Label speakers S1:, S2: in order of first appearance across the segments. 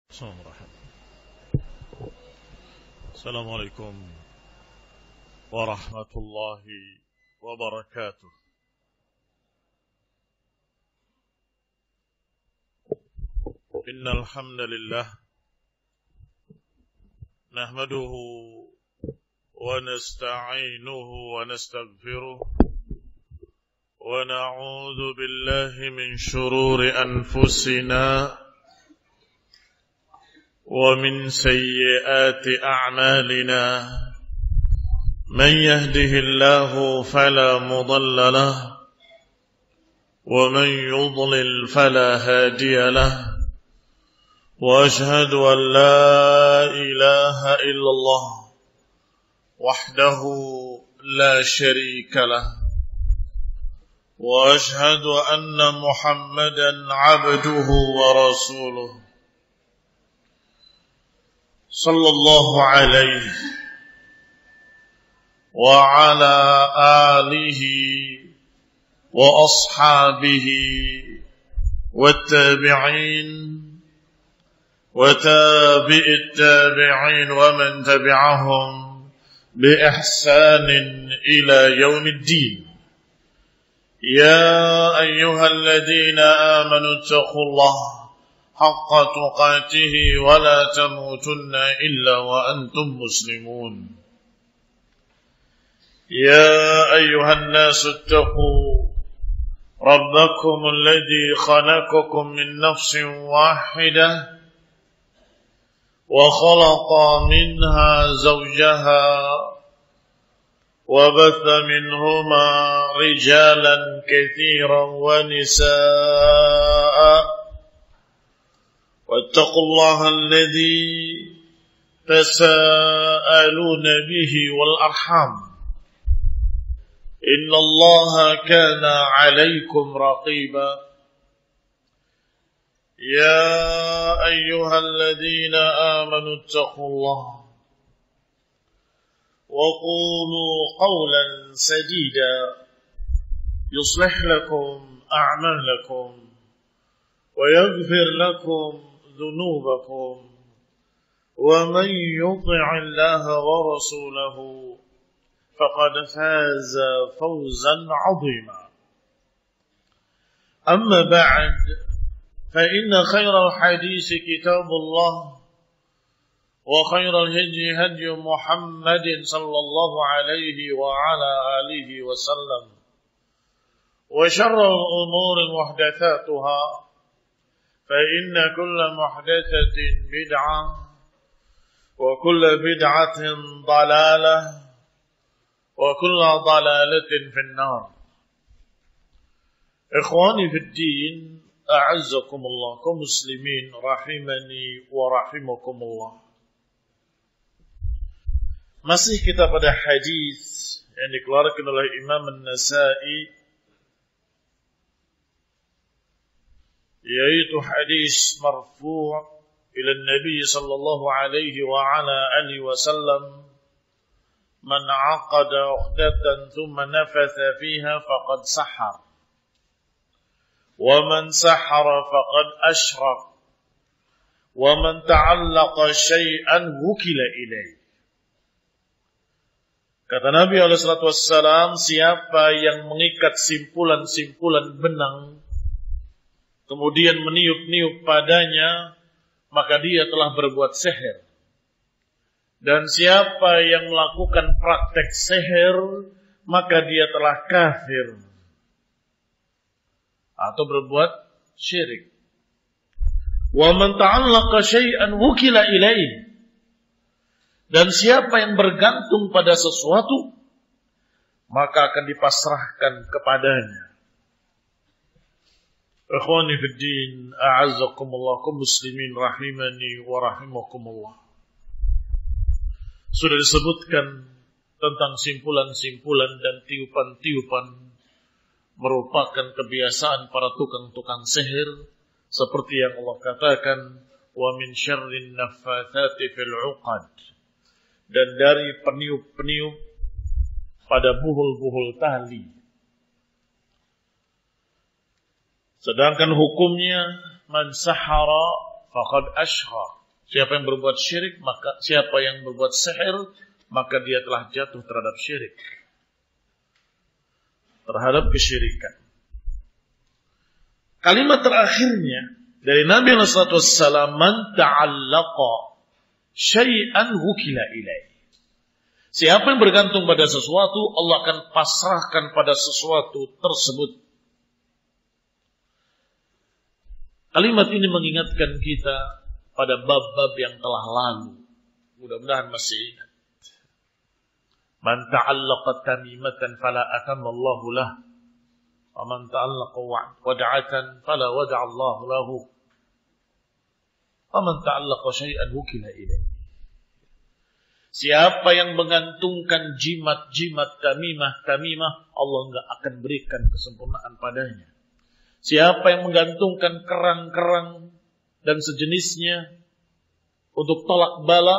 S1: السلام عليكم ورحمة الله وبركاته. إن الحمد لله نحمده ونستعينه ونستغفره ونعوذ بالله من شرور أنفسنا ومن سيئات أعمالنا. من يهده الله فلا مضل له ومن يضلل فلا هادي له، وأشهد أن لا إله إلا الله وحده لا شريك له، وأشهد أن محمدا عبده ورسوله صلى الله عليه وعلى آله وأصحابه والتابعين وتابع التابعين ومن تبعهم بإحسان إلى يوم الدين. يا أيها الذين آمنوا اتقوا الله حق تقاته ولا تموتن إلا وأنتم مسلمون. يا أيها الناس اتقوا ربكم الذي خلقكم من نفس واحدة وخلق منها زوجها وبث منهما رجالا كثيرا ونساء، واتقوا الله الذي تساءلون به والأرحام إن الله كان عليكم رقيبا. يا أيها الذين آمنوا اتقوا الله وقولوا قولا سديدا يصلح لكم أعمالكم ويغفر لكم ذنوبكم، ومن يطع الله ورسوله فقد فاز فوزا عظيما. أما بعد، فإن خير الحديث كتاب الله، وخير الهدي هدي محمد صلى الله عليه وعلى آله وسلم، وشر الأمور محدثاتها، فإن كل محدثة بدعة وكل بدعة ضلالة وكل ضلالة في النار. إخواني في الدين، أعزكم الله كمسلمين rahimani wa rahimakumullah. Masih kita pada hadis yang dikeluarkan oleh Imam An-Nasa'i, yaitu hadis marfu' ila Nabi sallallahu alaihi wa ala alihi wasallam, man 'aqada 'uqdatan thumma nafatha fiha faqad sahar, wa man sahara faqad ashrak, wa man ta'allaqa syai'an wukila ilaih. Kata Nabi alaihi salatu wassalam, siapa yang mengikat simpulan-simpulan benang kemudian meniup-niup padanya, maka dia telah berbuat sihir. Dan siapa yang melakukan praktek sihir, maka dia telah kafir atau berbuat syirik. Wa man ta'allaqa syai'an wukila ilaih. Dan siapa yang bergantung pada sesuatu, maka akan dipasrahkan kepadanya. Ikhwani fi din, a'azzakumullah, kaum muslimin rahimani wa rahimakumullah. Sudah disebutkan tentang simpulan-simpulan dan tiupan-tiupan merupakan kebiasaan para tukang-tukang sihir, seperti yang Allah katakan, wa min syarrin naffatsati fil 'uqad, dan dari peniup-peniup pada buhul-buhul tali. Sedangkan hukumnya man sahara faqad ashrak, Siapa yang berbuat syirik, maka siapa yang berbuat sihir, maka dia telah jatuh terhadap syirik. Terhadap kesyirikan. Kalimat terakhirnya dari Nabi SAW, man ta'allaqa syai'an wukila ilaih. Siapa yang bergantung pada sesuatu, Allah akan pasrahkan pada sesuatu tersebut. Kalimat ini mengingatkan kita pada bab-bab yang telah lalu. Mudah-mudahan masih ingat. Man ta'allaqa tamimatan fala atamma Allahu lah. Wa man ta'allaqa wad'atan fala wada'a Allahu lahu. Wa man ta'allaqa syai'an wukila ilaih. Siapa yang menggantungkan jimat-jimat, tamimah-tamimah, Allah enggak akan berikan kesempurnaan padanya. Siapa yang menggantungkan kerang-kerang dan sejenisnya untuk tolak bala,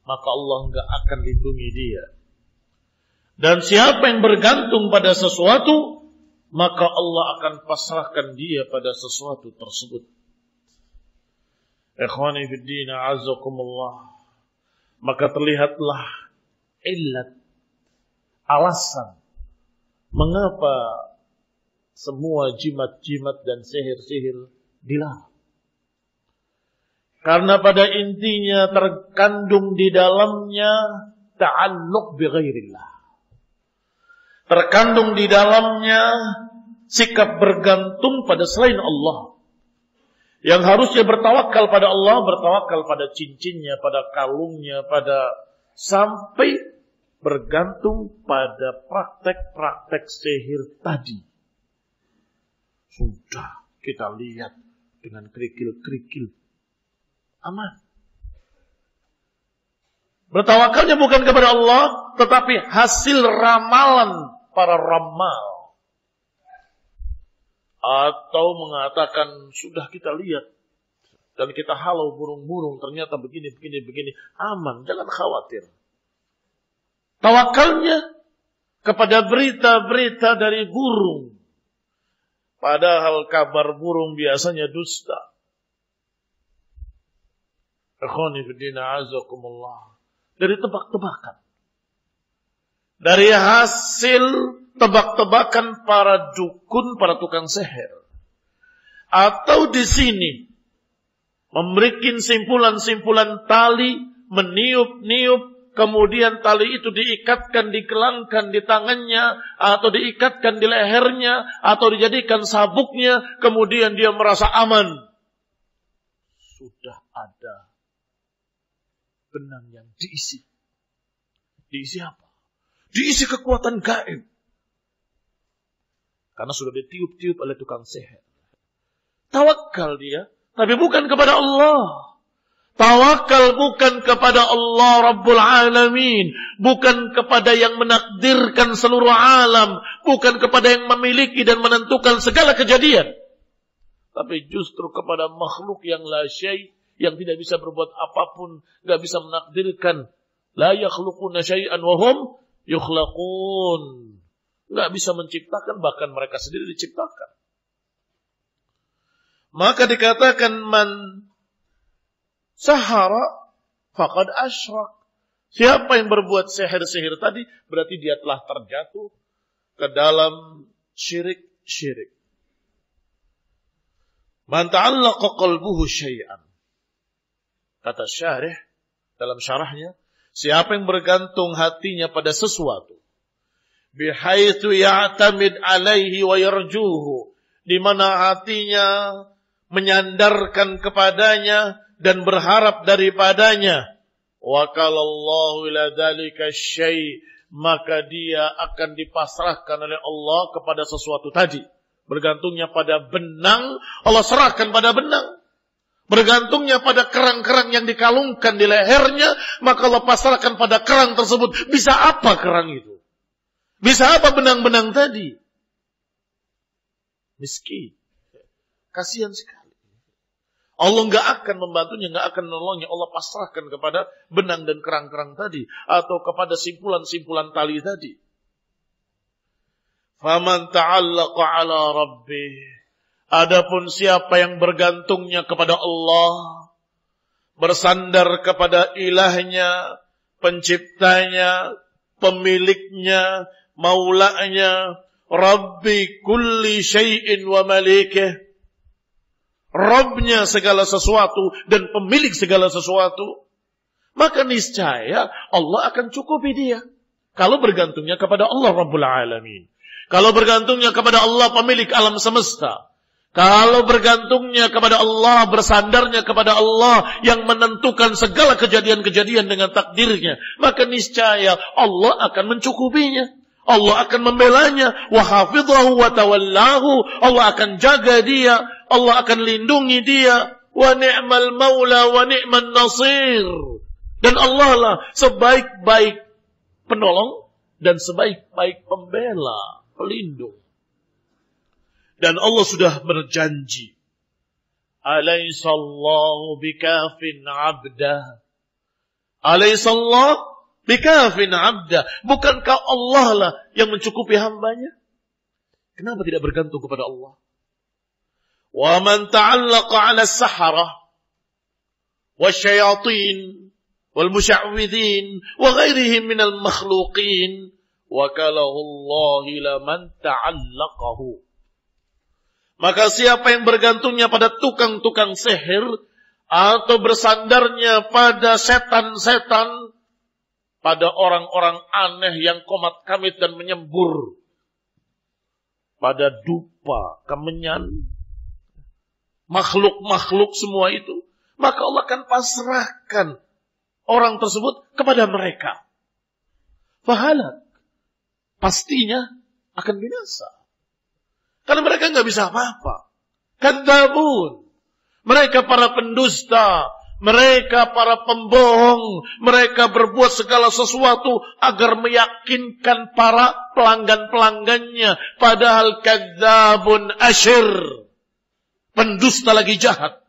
S1: maka Allah enggak akan lindungi dia. Dan siapa yang bergantung pada sesuatu, maka Allah akan pasrahkan dia pada sesuatu tersebut. Ikhwani fid din, a'azzakumullah. Maka terlihatlah illat, alasan mengapa semua jimat-jimat dan sihir-sihir dilarang. Karena pada intinya terkandung di dalamnya ta'alluq bi ghairillah. Terkandung di dalamnya sikap bergantung pada selain Allah. Yang harusnya bertawakal pada Allah, bertawakal pada cincinnya, pada kalungnya, pada sampai bergantung pada praktek-praktek sihir tadi. Sudah kita lihat dengan kerikil-kerikil. Aman. Bertawakalnya bukan kepada Allah, tetapi hasil ramalan para ramal. Atau mengatakan, sudah kita lihat dan kita halau burung-burung, ternyata begini. Aman, jangan khawatir. Tawakalnya kepada berita-berita dari burung. Padahal kabar burung biasanya dusta. Ikhwani fiddina azakumullah. Dari tebak-tebakan. Dari hasil tebak-tebakan para dukun, para tukang sihir. Atau di sini memberikan simpulan-simpulan tali, meniup-niup, kemudian tali itu diikatkan, digelangkan di tangannya, atau diikatkan di lehernya, atau dijadikan sabuknya, kemudian dia merasa aman. Sudah ada benang yang diisi. Diisi apa? Diisi kekuatan gaib. Karena sudah ditiup-tiup oleh tukang sihir. Tawakal dia, tapi bukan kepada Allah. Tawakal bukan kepada Allah Rabbul Alamin. Bukan kepada yang menakdirkan seluruh alam. Bukan kepada yang memiliki dan menentukan segala kejadian. Tapi justru kepada makhluk yang la syai', yang tidak bisa berbuat apapun, tidak bisa menakdirkan. La yakhluquna syai'an wa hum yukhlaqun. Tidak bisa menciptakan, bahkan mereka sendiri diciptakan. Maka dikatakan man sahara faqad asyrak. Siapa yang berbuat sihir-sihir tadi, berarti dia telah terjatuh ke dalam syirik-syirik. Man ta'allaqa qalbuhu syai'an. Kata syarih dalam syarahnya, siapa yang bergantung hatinya pada sesuatu, bihaitsu ya'tamid alaihi wa yarjuhu, di mana hatinya menyandarkan kepadanya dan berharap daripadanya, wakalallahu ila dzalika syai', maka dia akan dipasrahkan oleh Allah kepada sesuatu tadi. Bergantungnya pada benang, Allah serahkan pada benang. Bergantungnya pada kerang-kerang yang dikalungkan di lehernya, maka Allah pasrahkan pada kerang tersebut. Bisa apa kerang itu? Bisa apa benang-benang tadi? Miskin. Kasihan sekali. Allah enggak akan membantunya, enggak akan menolongnya. Allah pasrahkan kepada benang dan kerang-kerang tadi. Atau kepada simpulan-simpulan tali tadi. Faman ta'allaqa ala rabbih. Adapun siapa yang bergantungnya kepada Allah, bersandar kepada ilahnya, penciptanya, pemiliknya, maulanya, Rabbi kulli syai'in wa malikih, Rabbnya segala sesuatu dan pemilik segala sesuatu, maka niscaya Allah akan cukupi dia. Kalau bergantungnya kepada Allah Rabbul Alamin. Kalau bergantungnya kepada Allah pemilik alam semesta. Kalau bergantungnya kepada Allah, bersandarnya kepada Allah yang menentukan segala kejadian-kejadian dengan takdirnya, maka niscaya Allah akan mencukupinya. Allah akan membelanya. Wa hafidhahu wa tawallahu. Allah akan jaga dia. Allah akan lindungi dia. Wa ni'mal maula wa ni'man nasir. Dan Allah lah sebaik-baik penolong dan sebaik-baik pembela, pelindung. Dan Allah sudah berjanji, Alaysallahu bikafin abdah. Alaysallahu bikafin abdah. Bukankah Allah lah yang mencukupi hambanya? Kenapa tidak bergantung kepada Allah? Wa man ta'allaqa 'ala as-saharah wasyayatin wal musya'widin wa ghairihim minal makhluqin wakalahu Allah ila man ta'allaqahu. Maka siapa yang bergantungnya pada tukang-tukang sihir atau bersandarnya pada setan-setan, pada orang-orang aneh yang komat-kamit dan menyembur, pada dupa, kemenyan, makhluk-makhluk semua itu, maka Allah akan pasrahkan orang tersebut kepada mereka. Fahalak, pastinya akan binasa. Karena mereka nggak bisa apa-apa. Kadzabun, mereka para pendusta, mereka para pembohong, mereka berbuat segala sesuatu agar meyakinkan para pelanggan-pelanggannya. Padahal kadzabun asyir, pendusta lagi jahat.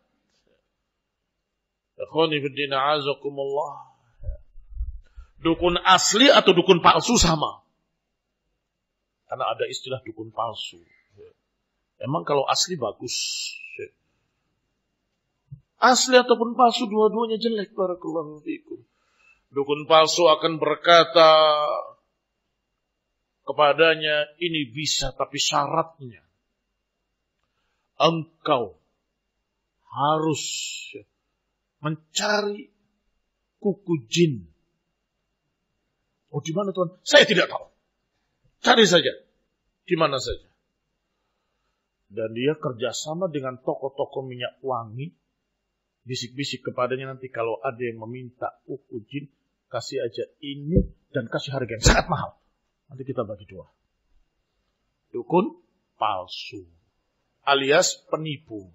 S1: Ikhwani fiddin a'azakumullah. Dukun asli atau dukun palsu sama. Karena ada istilah dukun palsu. Emang kalau asli bagus. Asli ataupun palsu dua-duanya jelek. Barakallahu fikum. Dukun palsu akan berkata kepadanya, ini bisa tapi syaratnya engkau harus mencari kuku jin. Oh, di mana Tuhan? Saya tidak tahu. Cari saja. Di mana saja. Dan dia kerjasama dengan toko-toko minyak wangi. Bisik-bisik kepadanya, nanti kalau ada yang meminta kuku jin, kasih aja ini dan kasih harga yang sangat mahal. Nanti kita bagi dua. Dukun palsu. Alias penipu.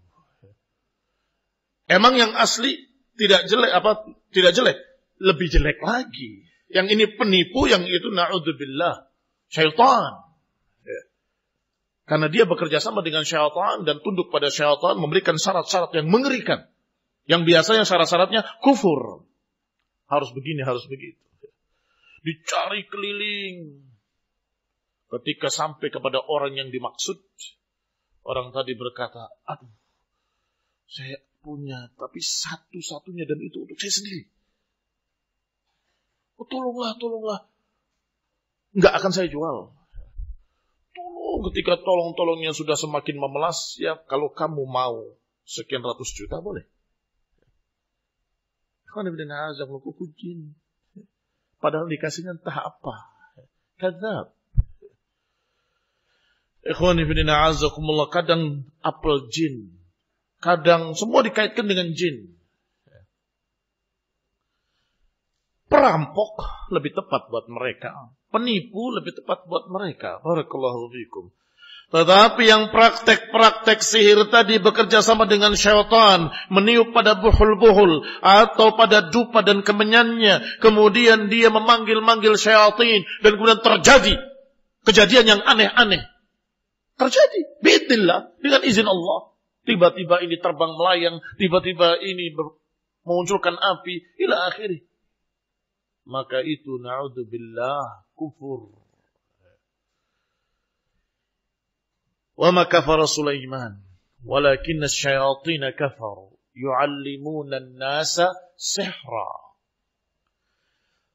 S1: Emang yang asli tidak jelek apa? Tidak jelek. Lebih jelek lagi. Yang ini penipu, yang itu na'udzubillah. Syaitan. Karena dia bekerja sama dengan syaitan dan tunduk pada syaitan, memberikan syarat-syarat yang mengerikan. Yang biasanya syarat-syaratnya kufur. Harus begini, harus begitu. Dicari keliling. Ketika sampai kepada orang yang dimaksud, orang tadi berkata, aduh, saya punya, tapi satu-satunya dan itu untuk saya sendiri. Oh, tolonglah. Enggak akan saya jual. Ketika tolong-tolongnya sudah semakin memelas, ya kalau kamu mau sekian ratus juta boleh. Padahal dikasihnya entah apa. Kadzab. Ikhwani fillah azakumullah, kadang apel jin, kadang semua dikaitkan dengan jin. Perampok lebih tepat buat mereka. Penipu lebih tepat buat mereka. Barakallahu fikum. Tetapi yang praktek-praktek sihir tadi bekerja sama dengan syaitan, meniup pada buhul-buhul atau pada dupa dan kemenyannya, kemudian dia memanggil-manggil syaitan dan kemudian terjadi kejadian yang aneh-aneh. Terjadi biidznillah, dengan izin Allah. Tiba-tiba ini terbang melayang, tiba-tiba ini memunculkan api ila akhirih. Maka itu na'udzubillah kufur. Wa ma kafara Sulaiman walakinna asy-syayatin kafaru yu'allimuna an-nasa sihra.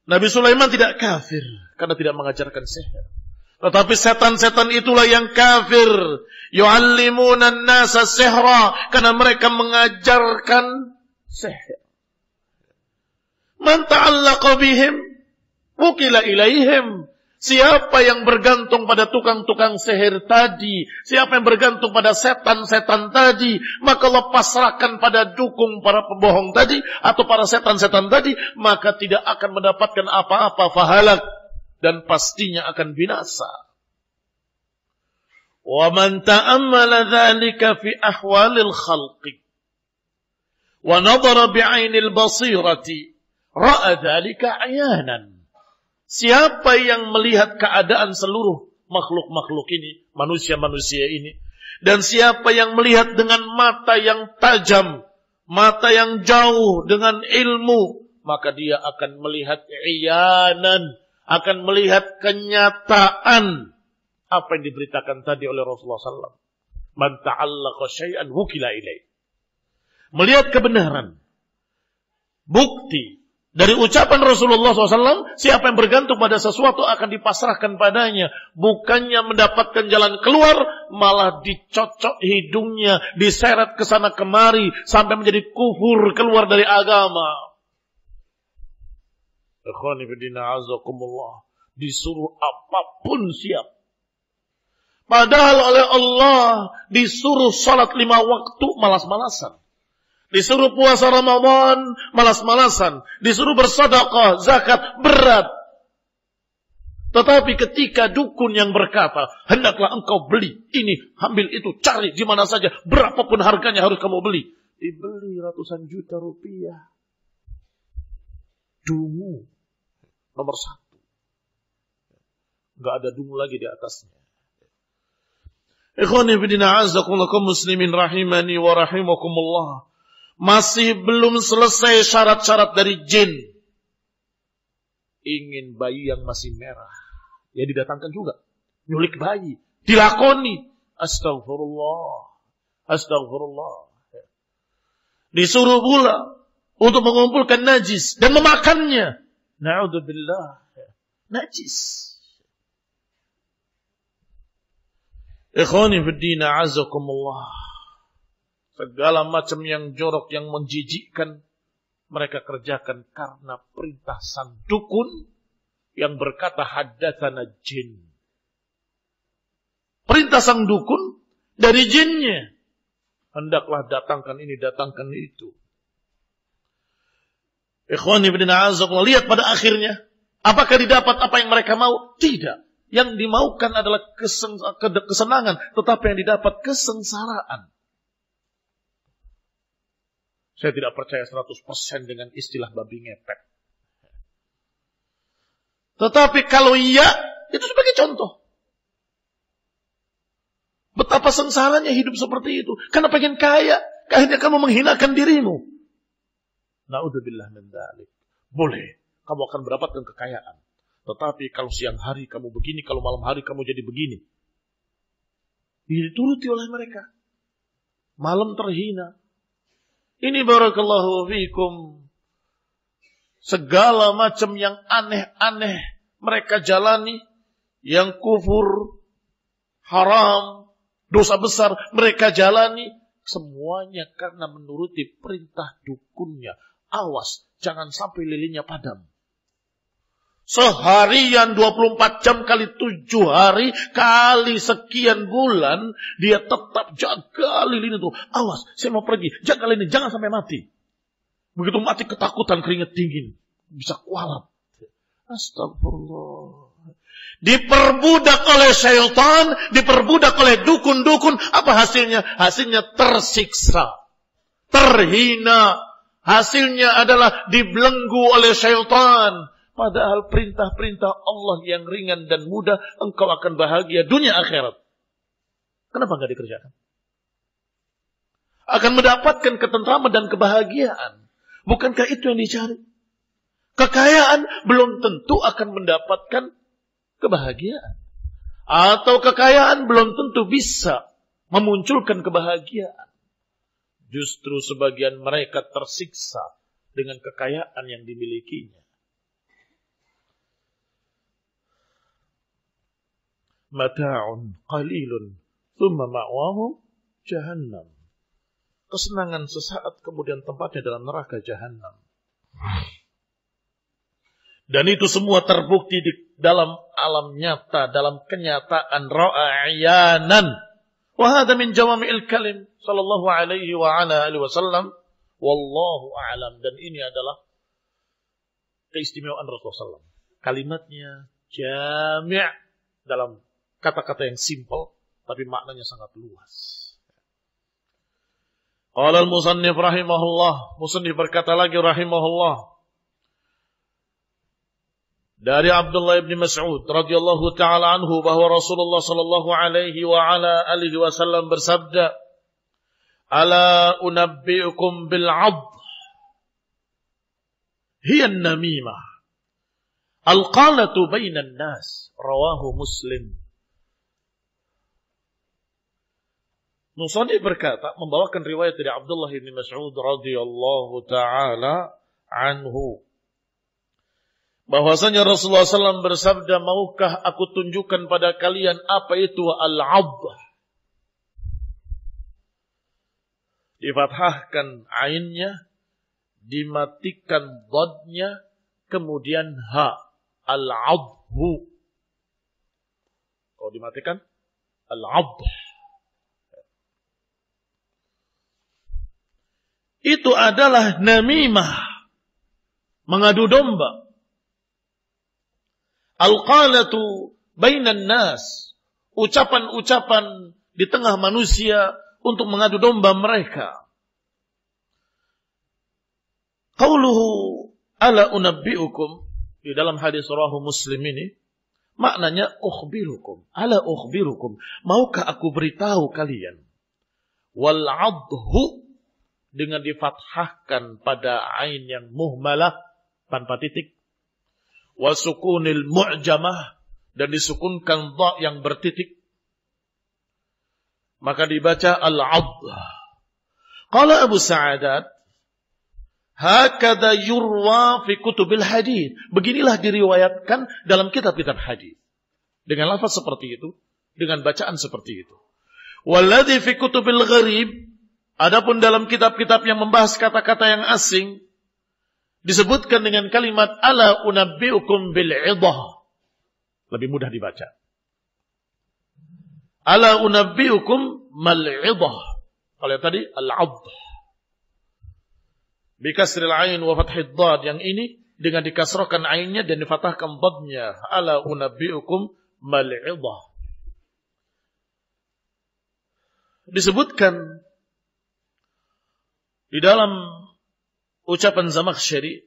S1: Nabi Sulaiman tidak kafir karena tidak mengajarkan sihir. Tetapi setan-setan itulah yang kafir. Yu'allimuna an-nasa sihra, karena mereka mengajarkan sihir. Man ta'allaqa bihim wukila ilaihim. Siapa yang bergantung pada tukang-tukang sihir tadi, siapa yang bergantung pada setan-setan tadi, maka lepasrahkan pada dukung para pembohong tadi atau para setan-setan tadi, maka tidak akan mendapatkan apa-apa, fahalak, dan pastinya akan binasa. Wa man ta'ammala dzalika fi ahwalil khalqi wa nadhara bi'ainil basirati ra'a dzalika 'ayanan. Siapa yang melihat keadaan seluruh makhluk-makhluk ini, manusia-manusia ini, dan siapa yang melihat dengan mata yang tajam, mata yang jauh dengan ilmu, maka dia akan melihat iyanan, akan melihat kenyataan apa yang diberitakan tadi oleh Rasulullah SAW. Man ta'allaqa syai'an wukila ilaih. Melihat kebenaran, bukti dari ucapan Rasulullah SAW, siapa yang bergantung pada sesuatu akan dipasrahkan padanya. Bukannya mendapatkan jalan keluar, malah dicocok hidungnya, diseret ke sana kemari, sampai menjadi kufur, keluar dari agama. Ikhwani fillah, azakumullah. Disuruh apapun siap. Padahal oleh Allah disuruh salat 5 waktu, malas-malasan. Disuruh puasa Ramadan, malas-malasan. Disuruh bersedekah, zakat, berat. Tetapi ketika dukun yang berkata, hendaklah engkau beli ini, ambil itu, cari di mana saja, berapapun harganya harus kamu beli. Dibeli ratusan juta rupiah. Dungu nomor 1. Enggak ada dungu lagi di atasnya. Ikhwani fillah, azakumullah muslimin rahimani wa rahimakumullah. Masih belum selesai syarat-syarat dari jin. Ingin bayi yang masih merah, ya didatangkan juga. Nyulik bayi, dilakoni. Astagfirullah, astagfirullah. Disuruh pula untuk mengumpulkan najis dan memakannya. Na'udzubillah, najis. Ikhwani fiddin, a'azakumullah. Segala macam yang jorok, yang menjijikkan, mereka kerjakan karena perintah sang dukun yang berkata haddatsana jin. Perintah sang dukun dari jinnya. Hendaklah datangkan ini, datangkan itu. Ikhwani bin a'azakumullah, lihat pada akhirnya. Apakah didapat apa yang mereka mau? Tidak. Yang dimaukan adalah kesenangan, tetapi yang didapat kesengsaraan. Saya tidak percaya 100% dengan istilah babi ngepet. Tetapi kalau iya, itu sebagai contoh. Betapa sengsaranya hidup seperti itu. Karena pengen kaya, akhirnya kamu menghinakan dirimu. Na'udzubillah min dzalik. Boleh, kamu akan mendapatkan kekayaan. Tetapi kalau siang hari kamu begini, kalau malam hari kamu jadi begini. Dituruti oleh mereka. Malam terhina. Ini barakallahu fikum. Segala macam yang aneh-aneh mereka jalani. Yang kufur, haram, dosa besar mereka jalani. Semuanya karena menuruti perintah dukunnya. Awas, jangan sampai lilinnya padam. Seharian 24 jam kali 7 hari kali sekian bulan dia tetap jaga lilin itu. Awas, saya mau pergi, jaga lilin, jangan sampai mati. Begitu mati ketakutan, keringat dingin, bisa kualat. Astagfirullah. Diperbudak oleh syaitan, diperbudak oleh dukun-dukun. Apa hasilnya? Hasilnya tersiksa, terhina. Hasilnya adalah dibelenggu oleh syaitan. Padahal perintah-perintah Allah yang ringan dan mudah, engkau akan bahagia dunia akhirat. Kenapa enggak dikerjakan? Akan mendapatkan ketentraman dan kebahagiaan. Bukankah itu yang dicari? Kekayaan belum tentu akan mendapatkan kebahagiaan. Atau kekayaan belum tentu bisa memunculkan kebahagiaan. Justru sebagian mereka tersiksa dengan kekayaan yang dimilikinya. Mata'un qalilun thumma ma'wahum jahannam. Kesenangan sesaat kemudian tempatnya dalam neraka jahannam. Dan itu semua terbukti di dalam alam nyata, dalam kenyataan ra'ayanan. Wa hadha min jawami'il kalim sallallahu alaihi wa ala alihi wasallam. Wallahu a'lam. Dan ini adalah keistimewaan Rasulullah SAW. Kalimatnya jami' dalam kata-kata yang simpel, tapi maknanya sangat luas. Qala al-musannif rahimahullah. Musannif berkata lagi rahimahullah. Dari Abdullah bin Mas'ud radhiyallahu taala anhu bahwa Rasulullah sallallahu alaihi wa ala alihi wasallam bersabda, "Ala unabbiukum bil 'adh hiya an-namimah al-qalatu bainan nas." Rawahu Muslim. Musannif berkata, membawakan riwayat dari Abdullah bin Mas'ud radhiyallahu taala anhu, bahwasanya Rasulullah SAW bersabda, maukah aku tunjukkan pada kalian apa itu al-'adh? Difathahkan ainnya, dimatikan dodnya, kemudian ha, al-'adhu. Kalau dimatikan, al-'adh. Itu adalah namimah, mengadu domba. Al-qalatu bainan nas, ucapan-ucapan di tengah manusia untuk mengadu domba mereka. Qauluhu ala unabbiukum, di dalam hadis rawahu Muslim ini maknanya ukhbirukum, ala ukhbirukum, maukah aku beritahu kalian. Wal 'adhu dengan difathahkan pada ain yang muhmalah tanpa titik, wa sukunil mu'jamah dan disukunkan dha yang bertitik, maka dibaca al-'adh. Qala Abu Sa'adat, hakadha yurwa fi kutubil hadits. Beginilah diriwayatkan dalam kitab-kitab hadis dengan lafaz seperti itu, dengan bacaan seperti itu. Walladhi fi kutubil gharib, adapun dalam kitab-kitab yang membahas kata-kata yang asing, disebutkan dengan kalimat ala unabbiukum bil 'idhah. Lebih mudah dibaca. Ala unabbiukum mal 'idhah. Kalau tadi al-'adh. Bi kasril ain wa fathid dhad, yang ini dengan dikasrahkan ainnya dan difathahkan dhadnya. Ala unabbiukum mal 'idhah. Disebutkan di dalam ucapan Zamakhsyari,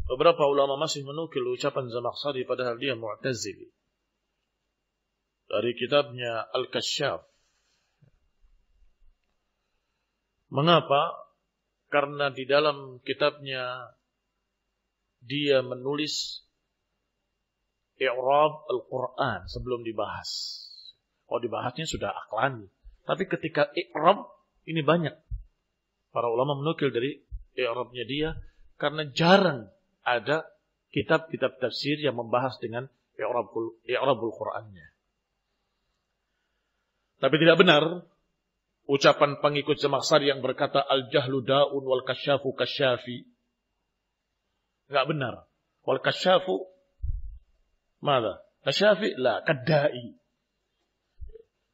S1: beberapa ulama masih menukil ucapan Zamakhsyari padahal dia Mu'tazili. Dari kitabnya Al-Kasyaf. Mengapa? Karena di dalam kitabnya dia menulis i'rab Al-Quran sebelum dibahas. Oh, dibahasnya sudah Aqlani. Tapi ketika i'rab ini banyak. Para ulama menukil dari i'rabnya dia karena jarang ada kitab-kitab tafsir yang membahas dengan i'rabul Qur'annya. Tapi tidak benar ucapan pengikut Zamakhsyari yang berkata al-jahlu da'un wal kasyafu kasyafi. Enggak benar. Wal kasyafu mana? Kasyafi la kadai.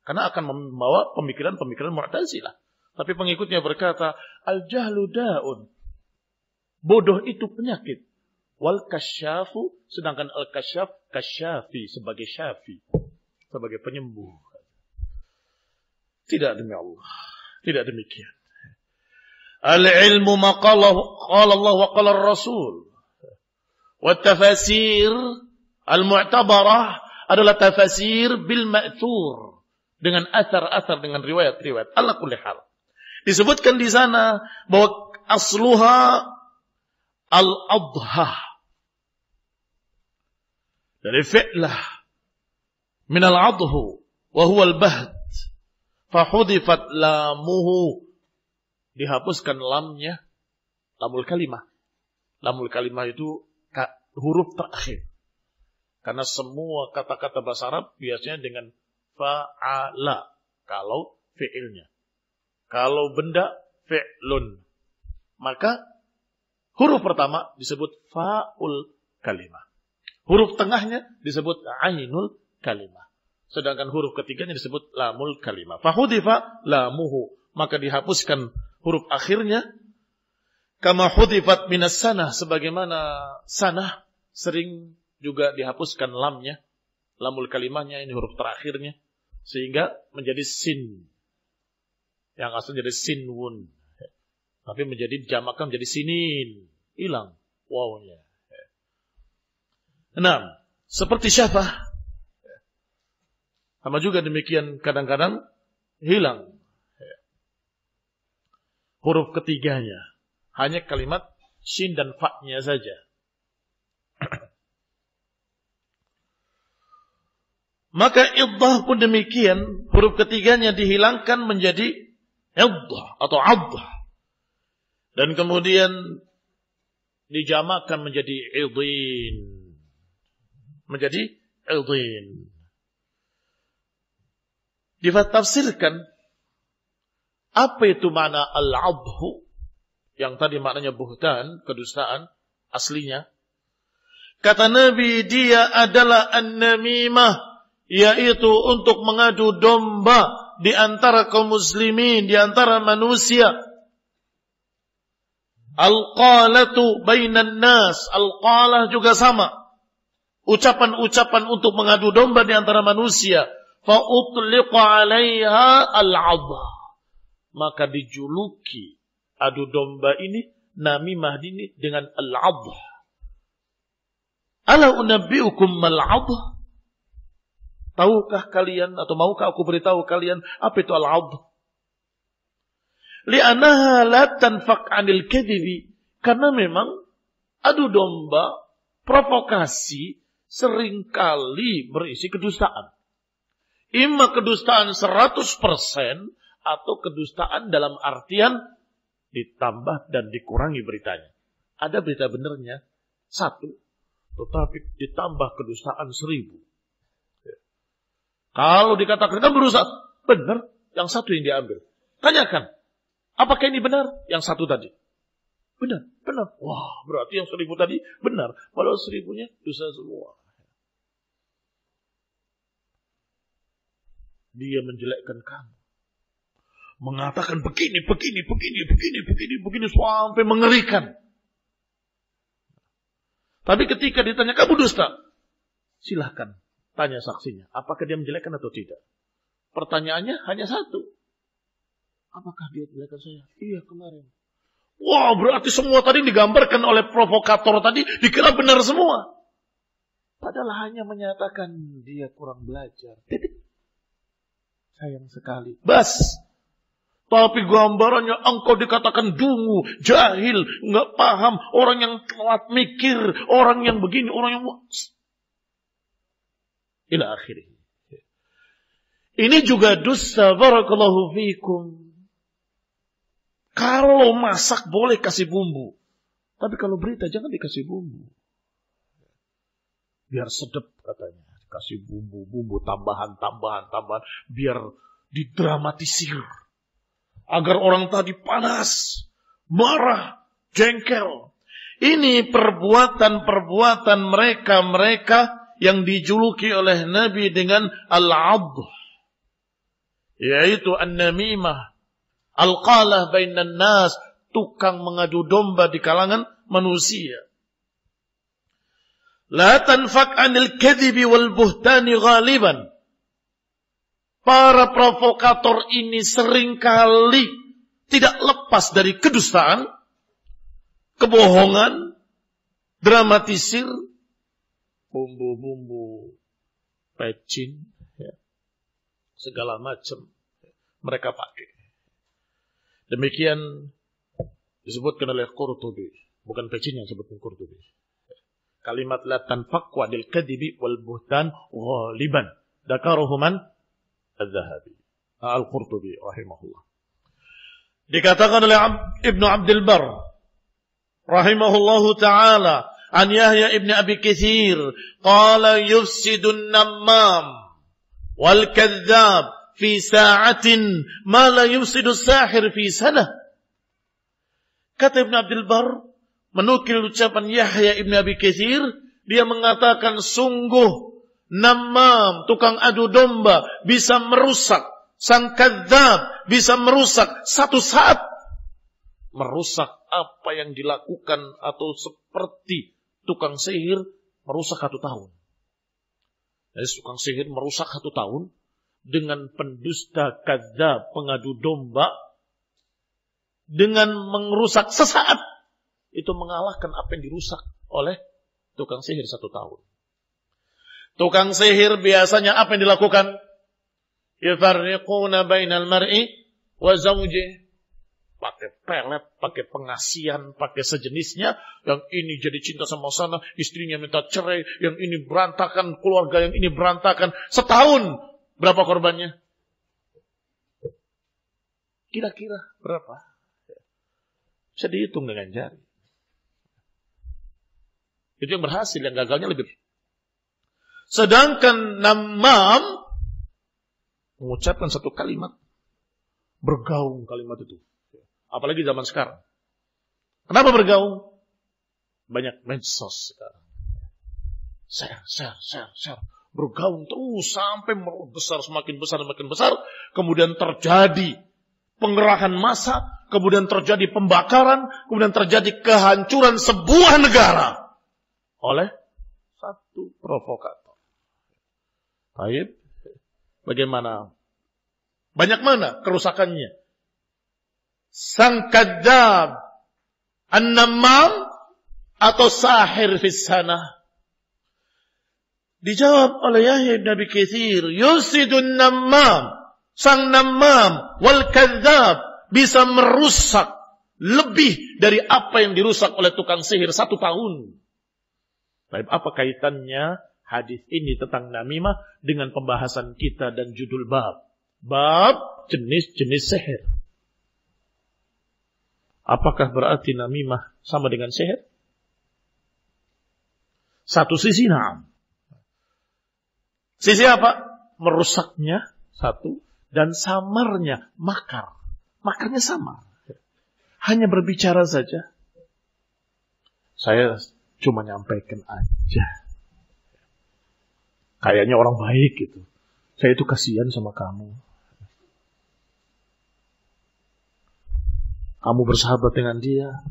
S1: Karena akan membawa pemikiran-pemikiran Mu'tazilah. Tapi pengikutnya berkata, al-jahlu da'un. Bodoh itu penyakit. Wal kasyafu, sedangkan al-kasyaf, kasyafi, sebagai syafi. Sebagai penyembuh. Tidak demi Allah. Tidak demikian. Al-ilmu maqala Allah wa qala Rasul. Wa tafasir al-mu'tabarah adalah tafasir bil ma'thur. Dengan athar-athar, dengan riwayat-riwayat. Ala kulli hal. Disebutkan di sana bahwa asluha al-adha. Dari fi'lah min al-adhu wa huwa al-bahd. Fahudifat lamuhu dihapuskan lamnya, lamul kalimah. Lamul kalimah itu huruf terakhir. Karena semua kata-kata bahasa Arab biasanya dengan fa'ala. Kalau fi'ilnya. Kalau benda, fi'lun. Maka huruf pertama disebut fa'ul kalimah. Huruf tengahnya disebut ainul kalimah. Sedangkan huruf ketiganya disebut lamul kalimah. Fahudifa lamuhu. Maka dihapuskan huruf akhirnya. Kama hudifat minas sanah. Sebagaimana sanah sering juga dihapuskan lamnya. Lamul kalimahnya ini huruf terakhirnya. Sehingga menjadi sin. Yang asal jadi sinwun. Tapi menjadi dijamakan menjadi sinin. Hilang wawnya. 6. Seperti syafah. Sama juga demikian kadang-kadang hilang huruf ketiganya. Hanya kalimat shin dan fa-nya saja. Maka iddah pun demikian. Huruf ketiganya dihilangkan menjadi iddah atau addah. Dan kemudian dijamakan menjadi idin. Menjadi idin. Ditafsirkan apa itu makna al-adhu yang tadi maknanya buhtan, kedustaan aslinya. Kata Nabi, dia adalah an-namimah, yaitu untuk mengadu domba di antara kaum muslimin, di antara manusia. Al-qalatu bainan nas, al-qalah juga sama. Ucapan-ucapan untuk mengadu domba di antara manusia. Fa'utliqa 'alaiha al-'adha. Maka dijuluki adu domba ini, namimah ini dengan al-'adha. Ala unabbi'ukum mal-'adha? Tahukah kalian atau maukah aku beritahu kalian apa itu al-'adha? Li'annaha la tanfaq 'anil kadhibi. Karena memang adu domba, provokasi seringkali berisi kedustaan. Imma kedustaan 100% atau kedustaan dalam artian ditambah dan dikurangi beritanya. Ada berita benernya 1, tetapi ditambah kedustaan 1000. Kalau dikatakan kita berusaha benar, yang 1 yang diambil. Tanyakan, apakah ini benar? Yang 1 tadi. Benar. Wah, berarti yang 1000 tadi benar. Walau 1000-nya dosa semua. Dia menjelekkan kamu. Mengatakan begini, sampai mengerikan. Tapi ketika ditanya, kamu dusta? Silahkan tanya saksinya. Apakah dia menjelekkan atau tidak? Pertanyaannya hanya 1. Apakah dia menjelekkan saya? Iya, kemarin. Wah, berarti semua tadi digambarkan oleh provokator tadi dikira benar semua. Padahal hanya menyatakan dia kurang belajar. Sayang sekali. Bas. Tapi gambarannya engkau dikatakan dungu, jahil, nggak paham, orang yang telat mikir, orang yang begini, orang yang ila akhirih. Ini juga dosa, barakallahu fikum. Kalau masak boleh kasih bumbu, tapi kalau berita jangan dikasih bumbu. Biar sedap katanya. Kasih bumbu, tambahan, biar didramatisir. Agar orang tadi panas, marah, jengkel. Ini perbuatan mereka yang dijuluki oleh Nabi dengan al-'adh. Yaitu an-namimah. Al-qalah bainan nas. Tukang mengadu domba di kalangan manusia. La tanfak 'anil kadhibi wal buhtani ghaliban. Para provokator ini seringkali tidak lepas dari kedustaan, kebohongan, dramatisir, bumbu-bumbu, pecin, ya, segala macam mereka pakai. Demikian disebutkan oleh Qurtubi, bukan pecin yang disebutkan Qurtubi. Kalimat la tanfaq wadil kadibi wal buhtan ghaliban. Dzakarahu man? Az-Zahabi. Al-Qurtubi rahimahullah. Dikatakan oleh Ibnu Abdul Barr rahimahullahu ta'ala an Yahya ibn Abi Katsir qala yufsidun nammam wal kadzdzab fi sa'atin ma la yufsidu sahir fi sanah. Kata Ibnu Abdul Barr menukil ucapan Yahya ibn Abi Katsir, dia mengatakan sungguh nammam, tukang adu domba, bisa merusak, sang kadzdzab bisa merusak satu saat, merusak apa yang dilakukan, atau seperti tukang sihir merusak 1 tahun. Jadi tukang sihir merusak 1 tahun dengan pendusta kadzdzab, pengadu domba, dengan merusak sesaat, itu mengalahkan apa yang dirusak oleh tukang sihir 1 tahun. Tukang sihir biasanya apa yang dilakukan? Yafarriquna bainal mar'i wa zawjihi. Pakai pelet, pakai pengasian, pakai sejenisnya. Yang ini jadi cinta sama sana, istrinya minta cerai, yang ini berantakan, keluarga yang ini berantakan. Setahun, berapa korbannya? Kira-kira berapa? Bisa dihitung dengan jari. Itu yang berhasil, yang gagalnya lebih. Sedangkan namam mengucapkan satu kalimat, bergaung kalimat itu. Apalagi zaman sekarang. Kenapa bergaung? Banyak medsos sekarang. Share. Bergaung terus sampai besar, semakin besar, semakin besar. Kemudian terjadi pengerahan massa, kemudian terjadi pembakaran, kemudian terjadi kehancuran sebuah negara oleh satu provokator. Baik, bagaimana? Banyak mana kerusakannya? Sang kadzdzab, an-nammam, atau sahir fis sanah? Dijawab oleh Yahya bin Abi Katsir, yusidun nammam, sang nammam wal kadzdzab bisa merusak lebih dari apa yang dirusak oleh tukang sihir 1 tahun. Baik, apa kaitannya hadis ini tentang namimah dengan pembahasan kita dan judul bab? Bab jenis-jenis sihir. Apakah berarti namimah sama dengan sihir? Satu sisi na'am. Sisi apa? Merusaknya satu, dan samarnya makar. Makarnya sama. Hanya berbicara saja. Saya cuma nyampaikan aja. Kayaknya orang baik gitu. Saya itu kasihan sama kamu. Kamu bersahabat dengan dia,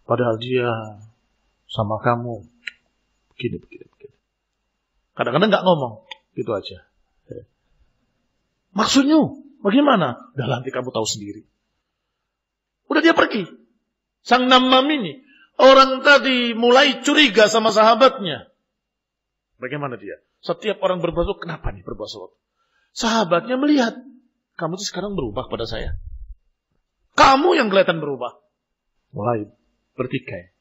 S1: padahal dia sama kamu begini. Kadang-kadang nggak ngomong, gitu aja. Maksudnya bagaimana? Udah nanti kamu tahu sendiri. Udah dia pergi. Sang nammam ini, orang tadi mulai curiga sama sahabatnya. Bagaimana dia? Setiap orang berbuat sesuatu, kenapa nih berbuat sesuatu? Sahabatnya melihat, kamu tuh sekarang berubah pada saya. Kamu yang kelihatan berubah. Mulai bertikai,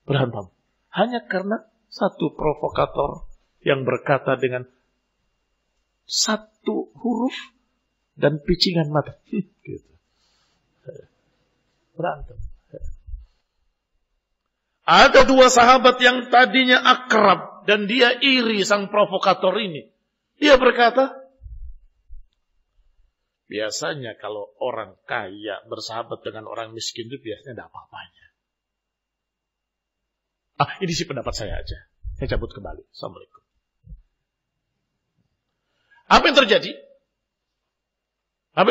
S1: berantem. Hanya karena satu provokator yang berkata dengan satu huruf dan picingan mata. Gitu. Berantem. Ada 2 sahabat yang tadinya akrab dan dia iri sang provokator ini. Dia berkata, biasanya kalau orang kaya bersahabat dengan orang miskin itu biasanya tidak apa-apanya. Ini sih pendapat saya aja. Saya cabut kembali. Assalamualaikum. Apa yang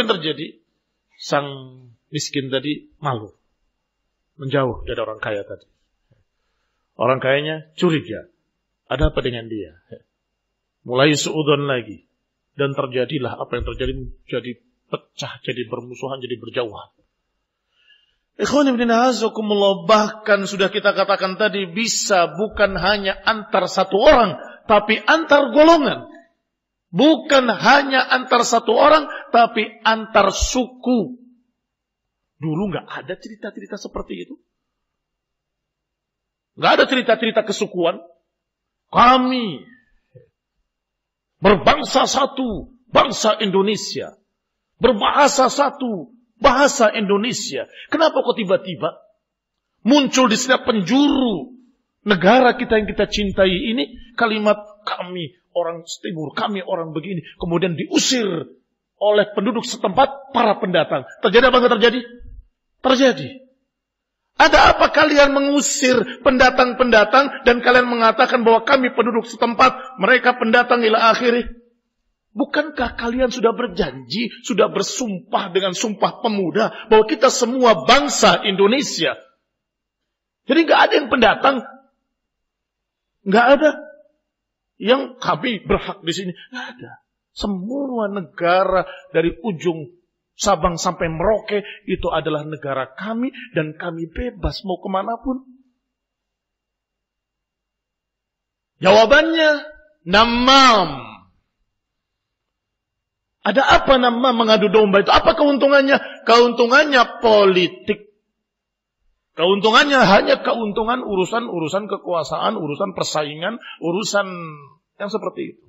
S1: terjadi? Sang miskin tadi malu. Menjauh dari orang kaya tadi. Orang kayanya curiga. Ada apa dengan dia? Mulai suudzon lagi. Dan terjadilah apa yang terjadi, jadi pecah, jadi bermusuhan, jadi berjauhan. Ikhwan ibn a'azakumullah, bahkan sudah kita katakan tadi, bisa bukan hanya antar satu orang, tapi antar golongan. Bukan hanya antar satu orang, tapi antar suku. Dulu nggak ada cerita-cerita seperti itu. Nggak ada cerita-cerita kesukuan. Kami berbangsa satu, bangsa Indonesia. Berbahasa satu, bahasa Indonesia. Kenapa kok tiba-tiba muncul di setiap penjuru negara kita yang kita cintai ini kalimat kami orang timur, kami orang begini, kemudian diusir oleh penduduk setempat, para pendatang. Terjadi apa enggak terjadi? Terjadi. Ada apa kalian mengusir pendatang-pendatang dan kalian mengatakan bahwa kami penduduk setempat, mereka pendatang ila akhirih? Bukankah kalian sudah berjanji, sudah bersumpah dengan sumpah pemuda bahwa kita semua bangsa Indonesia? Jadi nggak ada yang pendatang, nggak ada yang kami berhak di sini, nggak ada. Semua negara dari ujung Sabang sampai Merauke itu adalah negara kami dan kami bebas mau kemanapun. Jawabannya namam. Ada apa namam mengadu domba itu? Apa keuntungannya? Keuntungannya politik. Keuntungannya hanya keuntungan urusan kekuasaan, urusan persaingan, urusan yang seperti itu.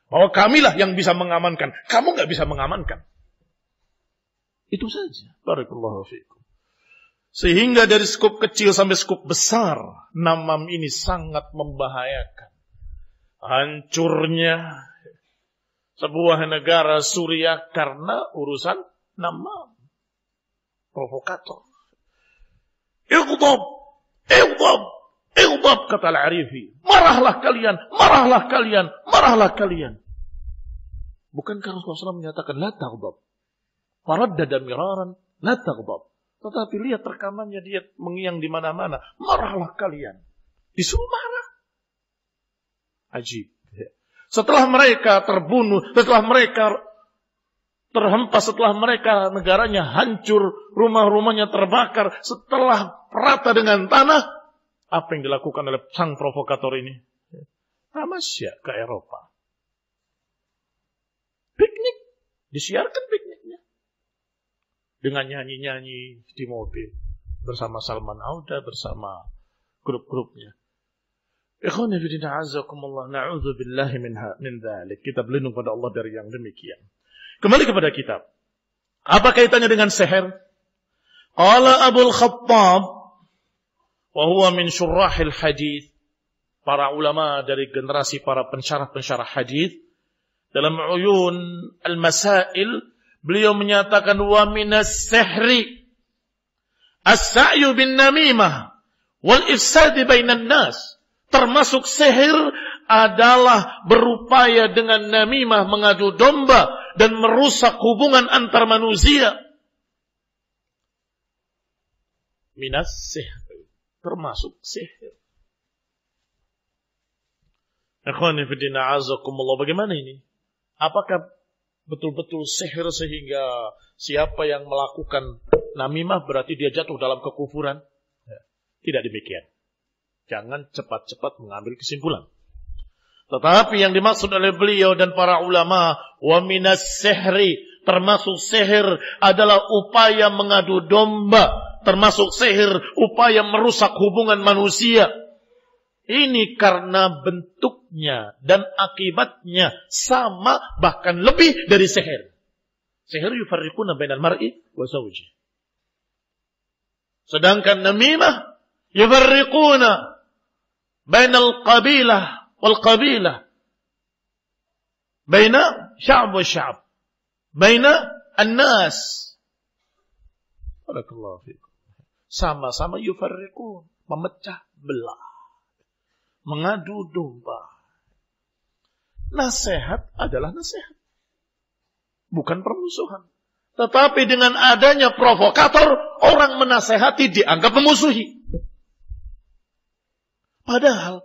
S1: Bahwa kamilah yang bisa mengamankan, kamu nggak bisa mengamankan. Itu saja. Barakallahu fiikum. Sehingga dari skup kecil sampai skup besar, namam ini sangat membahayakan. Hancurnya sebuah negara Suriah karena urusan namam. Provokator. Ighdab, kata Al-Arifi. Marahlah kalian. Bukankah Rasulullah SAW menyatakan la taghdab? Faraddada miraran, la taghdab. Tetapi lihat rekamannya, dia mengiang di mana-mana. Marahlah kalian. Disuruh marah. Ajib. Setelah mereka terbunuh, setelah mereka terhempas, setelah mereka negaranya hancur, rumah-rumahnya terbakar, setelah rata dengan tanah, apa yang dilakukan oleh sang provokator ini? Tamasya ke Eropa. Piknik. Disiarkan pikniknya. Dengan nyanyi-nyanyi di mobil. Bersama Salman Auda, bersama grup-grupnya. Ikhwani fillah azakumullah, na'udzu billahi min dzalik. Kita berlindung pada Allah dari yang demikian. Kembali kepada kitab. Apa kaitannya dengan seher? Qala Abul Khattab wa huwa min syurrahil hadits. Para ulama dari generasi para pensyarah-pensyarah hadits dalam Uyun al-Masail beliau menyatakan wa minas sihri as-sa'yu bin namimah wal ifsad bainan nas. Termasuk sihir adalah berupaya dengan namimah, mengadu domba dan merusak hubungan antar manusia. Minas sihir, termasuk sihir. Ikhwani fillah azakumullah, bagaimana ini? Apakah betul-betul sihir sehingga siapa yang melakukan namimah berarti dia jatuh dalam kekufuran? Tidak demikian. Jangan cepat-cepat mengambil kesimpulan. Tetapi yang dimaksud oleh beliau dan para ulama, wa minas sihri, termasuk sihir adalah upaya mengadu domba, termasuk sihir upaya merusak hubungan manusia. Ini karena bentuknya dan akibatnya sama, bahkan lebih dari sihir. Sihir yufarriquna bainal mar'i wa zawji. Sedangkan namimah yufarriquna bainal qabilah wal qabilah, baina sya'b wa sya'b, baina an-nas. Barakallahu fiikum. Sama-sama yufarriqun, memecah belah, mengadu domba. Nasihat adalah nasihat, bukan permusuhan. Tetapi dengan adanya provokator, orang menasehati dianggap memusuhi. Padahal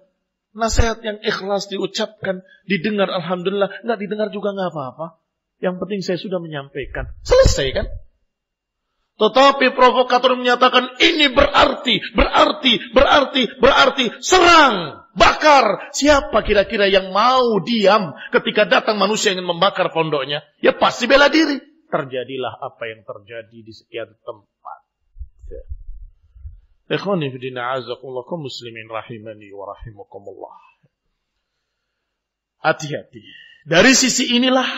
S1: nasihat yang ikhlas diucapkan, didengar alhamdulillah, nggak didengar juga nggak apa-apa. Yang penting saya sudah menyampaikan. Selesai kan? Tetapi provokator menyatakan ini berarti serang, bakar. Siapa kira-kira yang mau diam ketika datang manusia yang ingin membakar pondoknya? Ya pasti bela diri. Terjadilah apa yang terjadi di sekian tempat. Ikhwani fillah azakumullah, kaum muslimin rahimani wa rahimakumullah. Hati-hati. Dari sisi inilah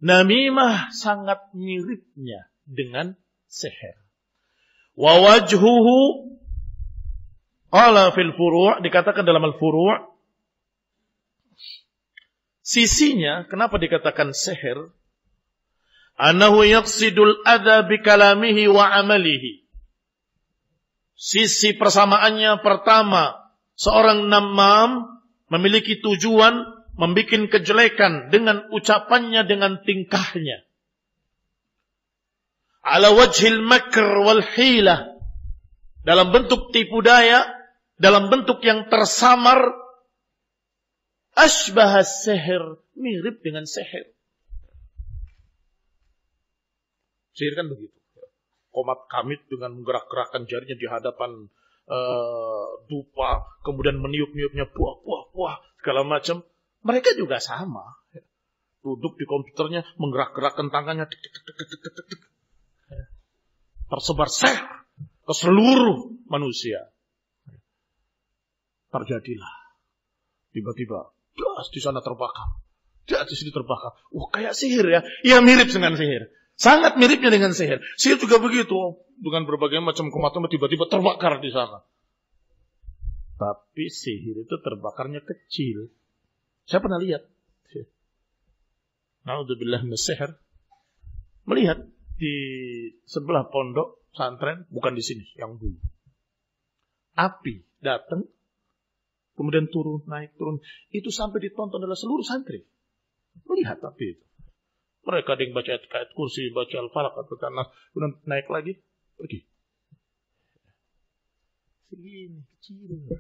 S1: namimah sangat miripnya dengan sihir. Wa wajhuhu qala fil furu', dikatakan dalam al-furu', sisinya kenapa dikatakan sihir? Annahu yaqsidul adza bi kalamihi wa amalihi. Sisi persamaannya pertama, seorang namam memiliki tujuan membikin kejelekan dengan ucapannya, dengan tingkahnya. Ala wajhil makr wal hilah, dalam bentuk tipu daya, dalam bentuk yang tersamar, asbah sihir, mirip dengan sihir. Sihir kan begitu. Komat kamit dengan menggerak-gerakkan jarinya di hadapan dupa, kemudian meniup-niupnya puah, segala macam. Mereka juga sama. Duduk di komputernya, menggerak-gerakkan tangannya, tersebar sihir ke seluruh manusia. Terjadilah. Tiba-tiba, di sana terbakar. Di sini terbakar. Kayak sihir ya. Ya mirip dengan sihir. Sangat miripnya dengan sihir. Sihir juga begitu. Dengan berbagai macam kematian tiba-tiba terbakar di sana. Tapi sihir itu terbakarnya kecil. Saya pernah lihat. Na'udzubillah min sihir. Melihat di sebelah pondok pesantren, bukan di sini, yang dulu. Api datang, kemudian turun, naik, turun. Itu sampai ditonton oleh seluruh santri. Melihat api itu. Mereka ada yang baca ayat kursi, baca al-falaq atau kanas, kemudian naik lagi, pergi. Segini, kecil.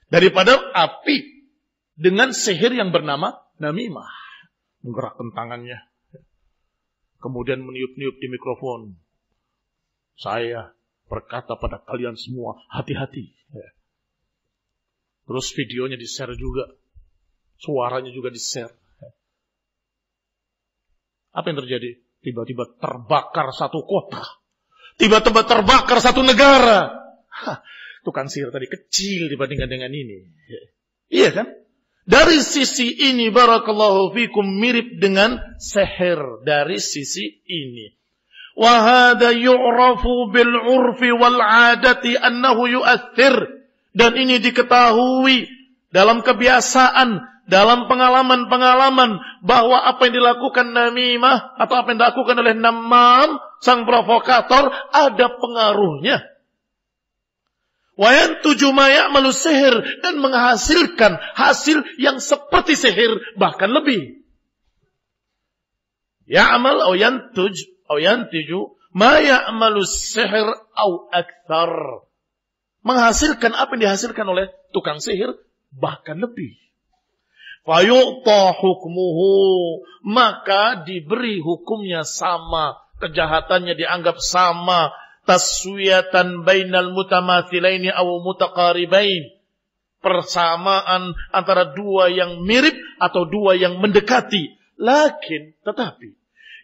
S1: Daripada api dengan sihir yang bernama namimah. Menggerakkan tangannya. Kemudian meniup-niup di mikrofon. Saya berkata pada kalian semua, hati-hati. Terus videonya di-share juga. Suaranya juga di-share. Apa yang terjadi? Tiba-tiba terbakar satu kota. Tiba-tiba terbakar satu negara. Tukang sihir tadi kecil dibandingkan dengan ini. Iya kan? Dari sisi ini, barakallahu fikum, mirip dengan sihir. Dari sisi ini. Wahada yu'rafu bil'urfi wal'adati annahu yu'athir. Dan ini diketahui dalam kebiasaan, dalam pengalaman-pengalaman, bahwa apa yang dilakukan namimah atau apa yang dilakukan oleh namam, sang provokator, ada pengaruhnya. Wa yantuju ma ya'malu sihir, dan menghasilkan hasil yang seperti sihir, bahkan lebih. Ya'mal au yantiju ma ya'malu sihir au akthar. Menghasilkan apa yang dihasilkan oleh tukang sihir, bahkan lebih. Fayu'ta hukmuhu, maka diberi hukumnya sama, kejahatannya dianggap sama, taswiyatan bainal mutamathilaini aw mutaqaribain, persamaan antara dua yang mirip atau dua yang mendekati. Tetapi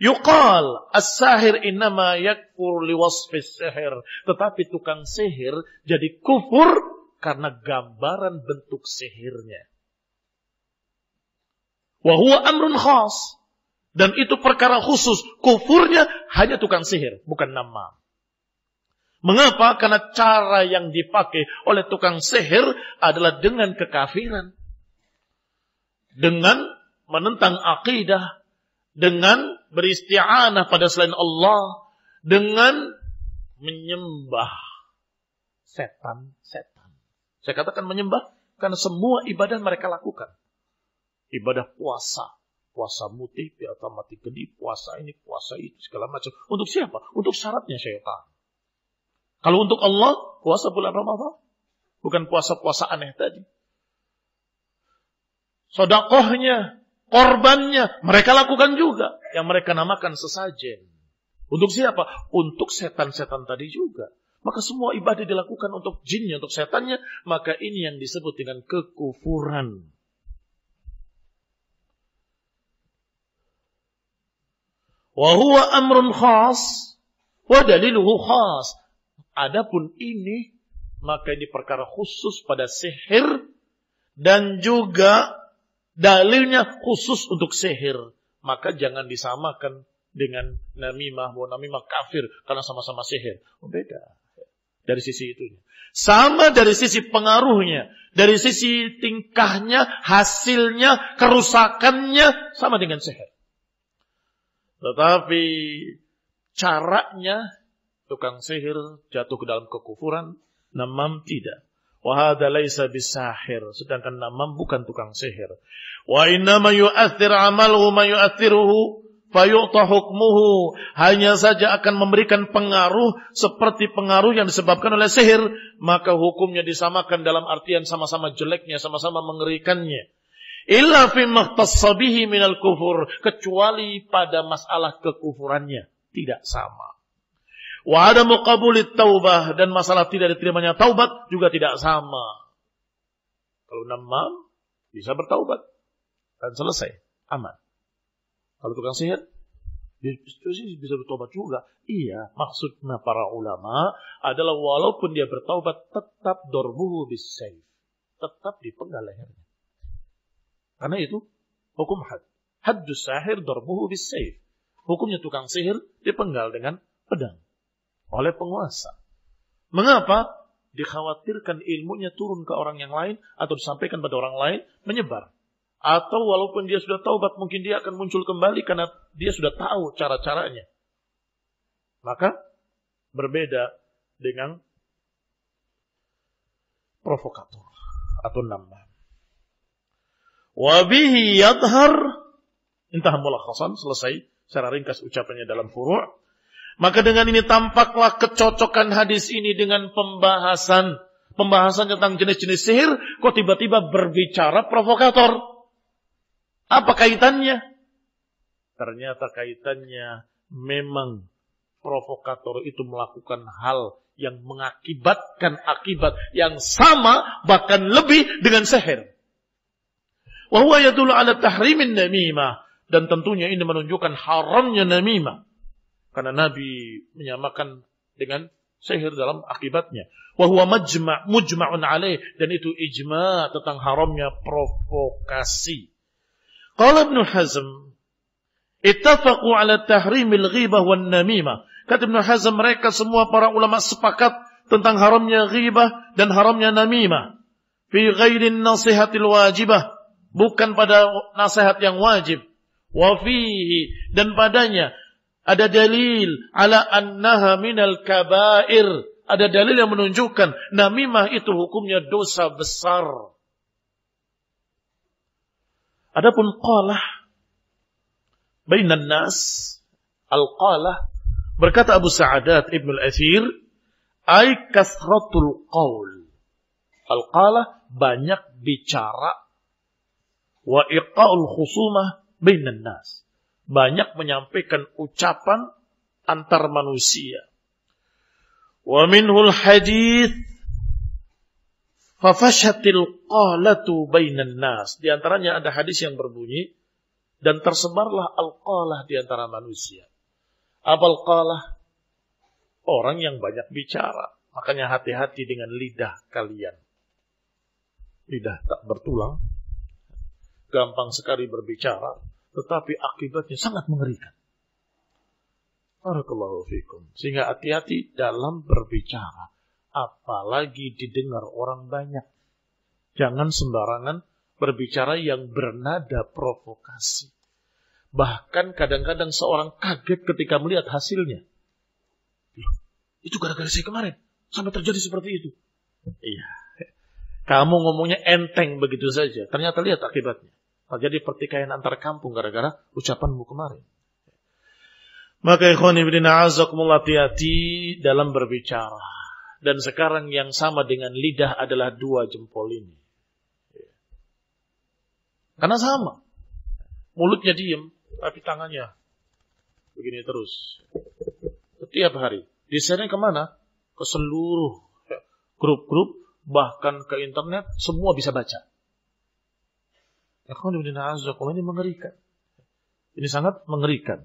S1: yuqal as-sahir innama yakfur liwasfis sihir, tetapi tukang sihir jadi kufur karena gambaran bentuk sihirnya. Wa huwa amrun khas, dan itu perkara khusus, kufurnya hanya tukang sihir, bukan namam. Mengapa? Karena cara yang dipakai oleh tukang sihir adalah dengan kekafiran, dengan menentang akidah, dengan beristi'anah pada selain Allah, dengan menyembah setan-setan. Saya katakan menyembah karena semua ibadah mereka lakukan. Ibadah puasa mutih, atau mati kedip, puasa ini, puasa itu, segala macam. Untuk siapa? Untuk syaratnya syaitan. Kalau untuk Allah, puasa bulan Ramadan. Bukan puasa-puasa aneh tadi. Sedekahnya, korbannya, mereka lakukan juga. Yang mereka namakan sesajen. Untuk siapa? Untuk setan-setan tadi juga. Maka semua ibadah dilakukan untuk jinnya, untuk setannya. Maka ini yang disebut dengan kekufuran. Wa huwa amrun khas wa daliluhu khas. Adapun ini, maka ini perkara khusus pada sihir, dan juga dalilnya khusus untuk sihir. maka jangan disamakan dengan namimah, bahwa namimah kafir karena sama-sama sihir. Beda dari sisi itu. Sama dari sisi pengaruhnya, dari sisi tingkahnya, hasilnya, kerusakannya sama dengan sihir. Tetapi caranya tukang sihir jatuh ke dalam kekufuran, namam tidak. Wa hadza laisa bisahir, sedangkan namam bukan tukang sihir. Wa innama yu'athir 'amaluhu ma yu'athiruhu fayu'ta hukmuhu, hanya saja akan memberikan pengaruh seperti pengaruh yang disebabkan oleh sihir, maka hukumnya disamakan dalam artian sama-sama jeleknya, sama-sama mengerikannya. Illa fi mahtassa bihi minal kufur, kecuali pada masalah kekufurannya tidak sama. Wa ada muqabulit taubah, dan masalah tidak diterimanya taubat juga tidak sama. Kalau namam bisa bertaubat dan selesai, aman. Kalau tukang sihir, bisa bertobat juga. Iya, maksudnya para ulama adalah walaupun dia bertaubat, tetap dorbuhu bis-sayf. Tetap dipenggal lehernya. Karena itu, hukum had. Haddus sahir dorbuhu bis-sayf. Hukumnya tukang sihir dipenggal dengan pedang. Oleh penguasa. Mengapa? Dikhawatirkan ilmunya turun ke orang yang lain, atau disampaikan pada orang lain, menyebar. Atau walaupun dia sudah taubat, mungkin dia akan muncul kembali karena dia sudah tahu cara-caranya. Maka berbeda dengan provokator atau namam. Wa bihi yadhar, intah mulakhasan, selesai secara ringkas ucapannya dalam furu'. Maka dengan ini tampaklah kecocokan hadis ini dengan pembahasan tentang jenis-jenis sihir, kok tiba-tiba berbicara provokator. Apa kaitannya? Ternyata kaitannya memang provokator itu melakukan hal yang mengakibatkan akibat yang sama, bahkan lebih dengan sihir. Wa huwa yadullu ala tahrimin namimah, dan tentunya ini menunjukkan haramnya namimah. Karena Nabi menyamakan dengan sihir dalam akibatnya. Wa huwa mujma'un alaih, dan itu ijma' tentang haramnya provokasi. Qala Ibnu Hazm, ittafaqu ala tahrimil ghibah wan namimah. Kata Ibnu Hazm, mereka semua para ulama sepakat tentang haramnya ghibah dan haramnya namimah. Fi ghairin nasihatil wajibah, bukan pada nasihat yang wajib. Wa fihi, dan padanya ada dalil ala annaha minal kabair. Ada dalil yang menunjukkan namimah itu hukumnya dosa besar. Adapun qalah bainan nas, al-qalah, berkata Abu Sa'adat Ibn al-Athir, ay kasratul qaul. Al-qalah banyak bicara, wa iqa'ul khusumah bainan nas, banyak menyampaikan ucapan antar manusia. Wa minhul hadith fafashatil qalatu bainan nas. Di antaranya ada hadis yang berbunyi, dan tersebarlah al-qalah di antara manusia. Apa al-qalah? Orang yang banyak bicara. Makanya hati-hati dengan lidah kalian. Lidah tak bertulang, gampang sekali berbicara, tetapi akibatnya sangat mengerikan. Barakallahu fikum. Sehingga hati-hati dalam berbicara. Apalagi didengar orang banyak. Jangan sembarangan berbicara yang bernada provokasi. Bahkan kadang-kadang seorang kaget ketika melihat hasilnya. Itu gara-gara saya kemarin sampai terjadi seperti itu. Iya. Kamu ngomongnya enteng begitu saja. Ternyata lihat akibatnya. Terjadi pertikaian antar kampung gara-gara ucapanmu kemarin. Maka ikhwani fillah azakumullah, hati-hati dalam berbicara. Dan sekarang yang sama dengan lidah adalah dua jempol ini. Karena sama. Mulutnya diem, tapi tangannya begini terus. Setiap hari. Desainnya kemana? Ke seluruh grup-grup, bahkan ke internet, semua bisa baca. Ini mengerikan. Ini sangat mengerikan.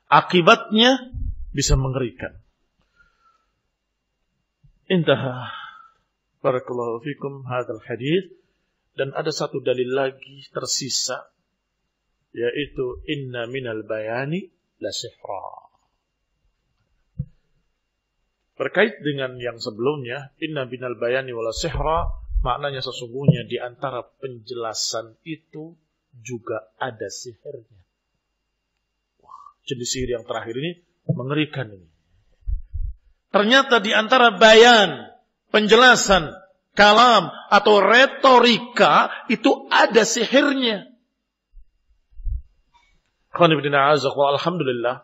S1: Akibatnya bisa mengerikan. Intaha. Barakallahu fikum hadzal hadits. Dan ada satu dalil lagi tersisa yaitu inna minal bayani la sihra. Berkait dengan yang sebelumnya, inna minal bayani wala sihra, maknanya sesungguhnya di antara penjelasan itu juga ada sihirnya. Wah, jenis sihir yang terakhir ini mengerikan ini. Ternyata di antara bayan, penjelasan, kalam atau retorika itu ada sihirnya. Alhamdulillah,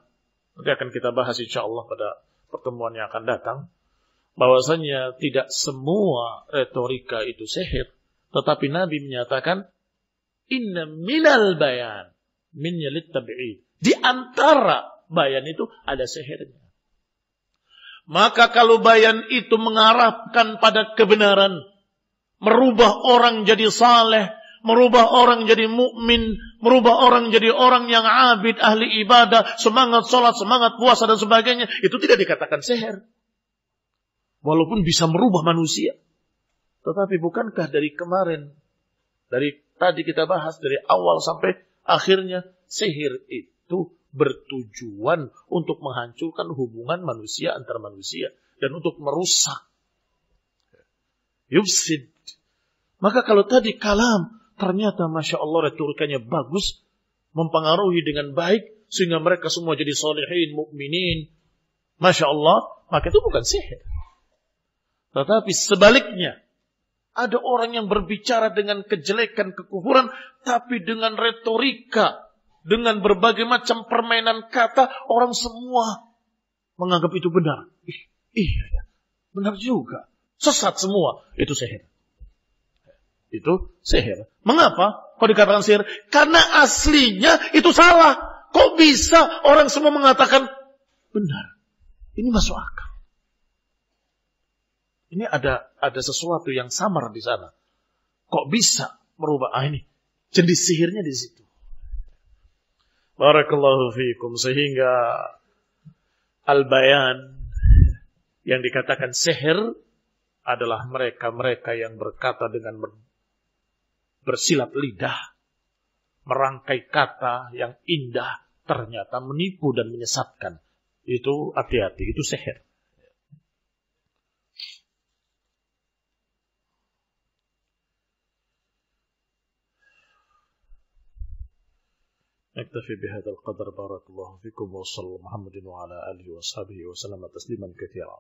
S1: nanti akan kita bahas insyaallah pada pertemuan yang akan datang, bahwasanya tidak semua retorika itu sihir, tetapi Nabi menyatakan inna minal bayan, minnya littabi'i, di antara bayan itu ada sihirnya. Maka kalau bayan itu mengarahkan pada kebenaran, merubah orang jadi saleh, merubah orang jadi mukmin, merubah orang jadi orang yang abid, ahli ibadah, semangat sholat, semangat puasa dan sebagainya, itu tidak dikatakan sihir. Walaupun bisa merubah manusia. Tetapi bukankah dari kemarin, dari tadi kita bahas, dari awal sampai akhirnya, sihir itu bertujuan untuk menghancurkan hubungan manusia antar manusia dan untuk merusak. Yufsid. Maka kalau tadi kalam, ternyata Masya Allah retorikanya bagus, mempengaruhi dengan baik, sehingga mereka semua jadi salihin, mukminin. Masya Allah, maka itu bukan sihir. Tetapi sebaliknya, ada orang yang berbicara dengan kejelekan, kekufuran, tapi dengan retorika, dengan berbagai macam permainan kata, orang semua menganggap itu benar. Iya, benar juga. Sesat semua. Itu sihir. Itu sihir. Mengapa? Kok dikatakan sihir? Karena aslinya itu salah. Kok bisa orang semua mengatakan benar? Ini masuk akal. Ini ada sesuatu yang samar di sana. Kok bisa merubah? Ini jenis sihirnya di situ. Barakallahu fiikum. Sehingga al-bayan yang dikatakan sihir adalah mereka-mereka yang berkata dengan bersilat lidah, merangkai kata yang indah, ternyata menipu dan menyesatkan. Itu hati-hati, itu sihir. نكتفي بهذا القدر. بارك الله فيكم وصلى الله محمد وعلى آله وصحبه وسلم تسليما كثيرا.